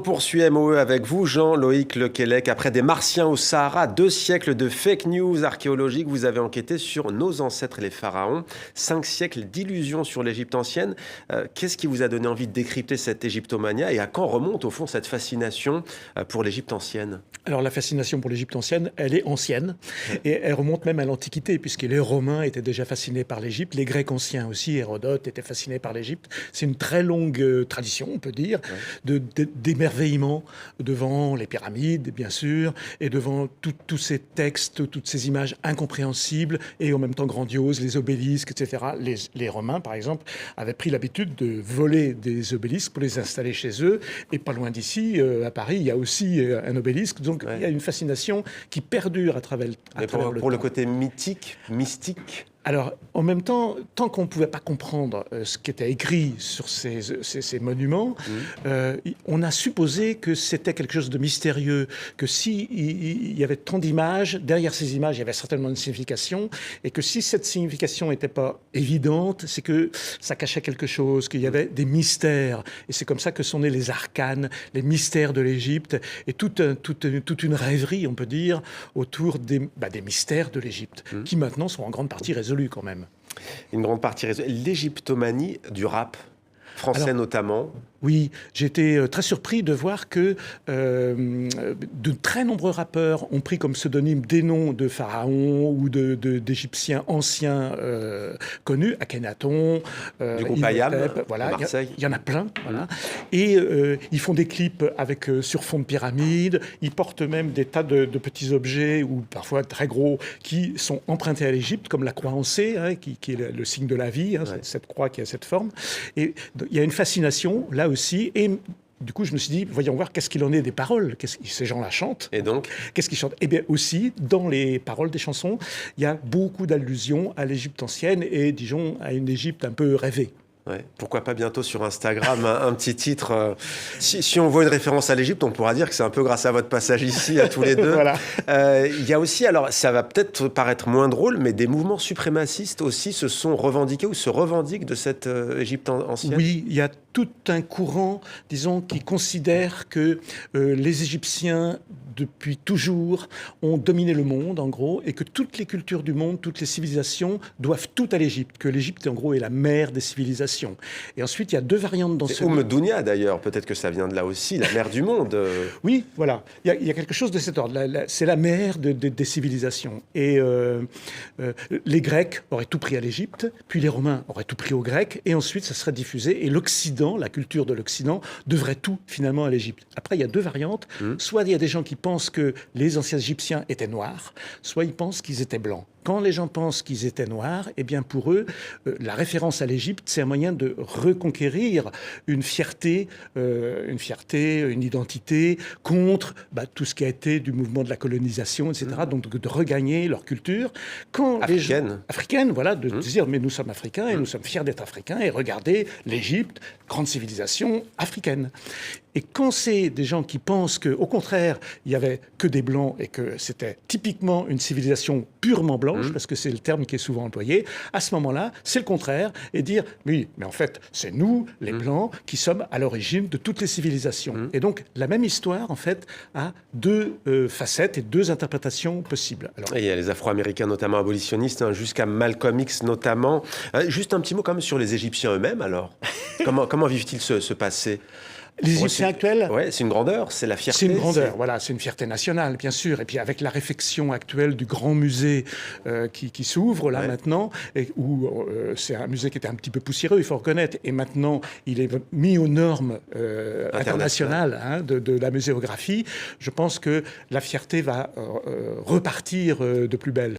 poursuit MOE avec vous, Jean-Loïc Lequelec. Après des Martiens au Sahara, 2 siècles de fake news archéologiques, vous avez enquêté sur nos ancêtres et les pharaons. 5 siècles d'illusions sur l'Égypte ancienne. Qu'est-ce qui vous a donné envie de décrypter cette égyptomania et à quand remonte au fond cette fascination pour l'Égypte ancienne? Alors la fascination pour l'Égypte ancienne, elle est ancienne et elle remonte même à l'Antiquité puisque les Romains étaient déjà fascinés par l'Égypte, les Grecs anciens aussi, Hérodote était fasciné par l'Égypte. C'est une très longue tradition, on peut dire, d'émerveillement devant les pyramides, bien sûr, et devant tous ces textes, toutes ces images incompréhensibles et en même temps grandioses, les obélisques, etc. Les Romains, par exemple, avaient pris l'habitude de voler des obélisques pour les installer chez eux. Et pas loin d'ici, à Paris, il y a aussi un obélisque. Donc il y a une fascination qui perdure à travers le temps. Pour le côté mythique, mystique. Alors, en même temps, tant qu'on ne pouvait pas comprendre ce qui était écrit sur ces monuments, on a supposé que c'était quelque chose de mystérieux, que s'il y avait tant d'images, derrière ces images, il y avait certainement une signification, et que si cette signification n'était pas évidente, c'est que ça cachait quelque chose, qu'il y avait des mystères. Et c'est comme ça que sont nés les arcanes, les mystères de l'Égypte, et toute une rêverie, on peut dire, autour des mystères de l'Égypte, qui maintenant sont en grande partie résolus quand même. Une grande partie résolue. L'égyptomanie du rap, français notamment. Oui, j'ai été très surpris de voir que de très nombreux rappeurs ont pris comme pseudonyme des noms de pharaons ou d'Égyptiens anciens connus, Akhenaton, du groupe Ayam, voilà, Marseille. Il y en a plein, voilà. Et ils font des clips avec sur fond de pyramide. Ils portent même des tas de petits objets ou parfois très gros qui sont empruntés à l'Égypte, comme la croix en C, qui est le signe de la vie, cette croix qui a cette forme. Et il y a une fascination là aussi. Et du coup, je me suis dit, voyons voir qu'est-ce qu'il en est des paroles. Ces gens-là chantent. Et donc, qu'est-ce qu'ils chantent? Eh bien, aussi, dans les paroles des chansons, il y a beaucoup d'allusions à l'Égypte ancienne et, disons, à une Égypte un peu rêvée. Ouais. Pourquoi pas bientôt sur Instagram un petit titre. Si on voit une référence à l'Égypte, on pourra dire que c'est un peu grâce à votre passage ici, à tous les deux. Voilà. Il y a aussi, alors ça va peut-être paraître moins drôle, mais des mouvements suprémacistes aussi se sont revendiqués ou se revendiquent de cette Égypte ancienne. Oui, il y a tout un courant, disons, qui considère que les Égyptiens, depuis toujours, ont dominé le monde, en gros, et que toutes les cultures du monde, toutes les civilisations doivent tout à l'Égypte, que l'Égypte, en gros, est la mère des civilisations. Et ensuite, il y a 2 variantes dans ce... Dunya, d'ailleurs, peut-être que ça vient de là aussi, la mère du monde. Oui, voilà. Il y a quelque chose de cet ordre. C'est la mère des civilisations. Et les Grecs auraient tout pris à l'Égypte, puis les Romains auraient tout pris aux Grecs, et ensuite, ça serait diffusé, et l'Occident, la culture de l'Occident, devrait tout, finalement, à l'Égypte. Après, il y a 2 variantes. Soit il y a des gens qui pensent que les anciens Égyptiens étaient noirs, soit ils pensent qu'ils étaient blancs. Quand les gens pensent qu'ils étaient noirs, eh bien pour eux, la référence à l'Égypte, c'est un moyen de reconquérir une fierté, une identité contre tout ce qui a été du mouvement de la colonisation, etc. Donc de regagner leur culture. Quand africaine, voilà, de dire mais nous sommes africains et nous sommes fiers d'être africains et regardez l'Égypte, grande civilisation africaine. Et quand c'est des gens qui pensent qu'au contraire, il n'y avait que des Blancs et que c'était typiquement une civilisation purement blanche, parce que c'est le terme qui est souvent employé, à ce moment-là, c'est le contraire, et dire, oui, mais en fait, c'est nous, les Blancs, qui sommes à l'origine de toutes les civilisations. Et donc, la même histoire, en fait, a 2 facettes et 2 interprétations possibles. Alors, et il y a les Afro-Américains, notamment abolitionnistes, jusqu'à Malcolm X, notamment. Juste un petit mot quand même sur les Égyptiens eux-mêmes, alors. Comment vivent-ils ce passé ? Les Égyptiens actuels, ouais, c'est une grandeur, c'est la fierté. C'est une grandeur, voilà, c'est une fierté nationale, bien sûr. Et puis avec la réfection actuelle du grand musée qui s'ouvre là maintenant, et où c'est un musée qui était un petit peu poussiéreux, il faut reconnaître. Et maintenant, il est mis aux normes internationales de la muséographie. Je pense que la fierté va repartir de plus belle.